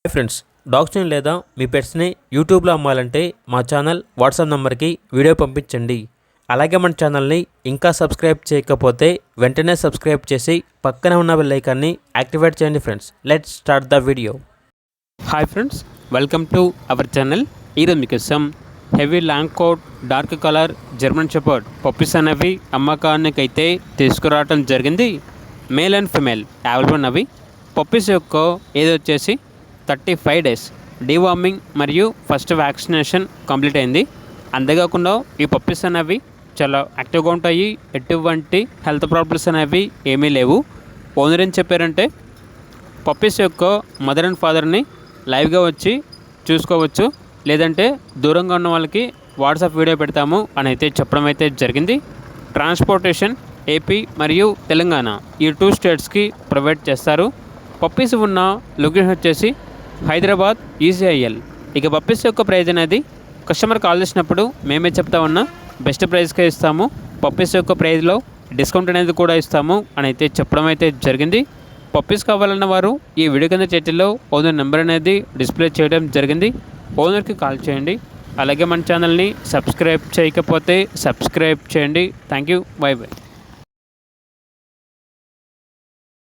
Hi friends, డాగ్స్ని లేదా మీ పెట్స్ని యూట్యూబ్లో అమ్మాలంటే మా ఛానల్ వాట్సాప్ నెంబర్కి వీడియో పంపించండి. అలాగే మన ఛానల్ని ఇంకా సబ్స్క్రైబ్ చేయకపోతే వెంటనే సబ్స్క్రైబ్ చేసి పక్కనే ఉన్న బెల్ ఐకాన్ని యాక్టివేట్ చేయండి. Friends, let's start the video. Hi friends, welcome to our channel. ఈరోజు మీకోసం heavy long coat dark colour German shepherd puppies అనేవి అమ్మకానికైతే తీసుకురావడం జరిగింది. మేల్ అండ్ ఫిమేల్ అవైలబుల్ ఉన్నవి. పప్పీస్ యొక్క ఏది వచ్చేసి 35 డేస్ డీవార్మింగ్ మరియు ఫస్ట్ వ్యాక్సినేషన్ కంప్లీట్ అయింది. అంతేకాకుండా ఈ పప్పీస్ అనేవి చాలా యాక్టివ్గా ఉంటాయి. ఎటువంటి హెల్త్ ప్రాబ్లమ్స్ అనేవి ఏమీ లేవు. ఓనర్ ఏం చెప్పారంటే పప్పీస్ యొక్క మదర్ అండ్ ఫాదర్ని లైవ్గా వచ్చి చూసుకోవచ్చు, లేదంటే దూరంగా ఉన్న వాళ్ళకి వాట్సాప్ వీడియో పెడతాము అని అయితే చెప్పడం అయితే జరిగింది. ట్రాన్స్పోర్టేషన్ ఏపీ మరియు తెలంగాణ ఈ 2 స్టేట్స్కి ప్రొవైడ్ చేస్తారు. పప్పీస్ ఉన్న లొకేషన్ వచ్చేసి హైదరాబాద్ ఈసీఐఎల్. ఇక పప్పీస్ యొక్క ప్రైజ్ అనేది కస్టమర్ కాల్ చేసినప్పుడు మేమే చెప్తా ఉన్నా బెస్ట్ ప్రైస్కే ఇస్తాము. పప్పీస్ యొక్క ప్రైజ్లో డిస్కౌంట్ అనేది కూడా ఇస్తాము అని అయితే చెప్పడం అయితే జరిగింది. పప్పీస్ కావాలన్న వారు ఈ వీడియో కింద చేతిలో ఓనర్ నెంబర్ అనేది డిస్ప్లే చేయడం జరిగింది. ఓనర్కి కాల్ చేయండి. అలాగే మన ఛానల్ని సబ్స్క్రైబ్ చేయకపోతే సబ్స్క్రైబ్ చేయండి. Thank you. By by.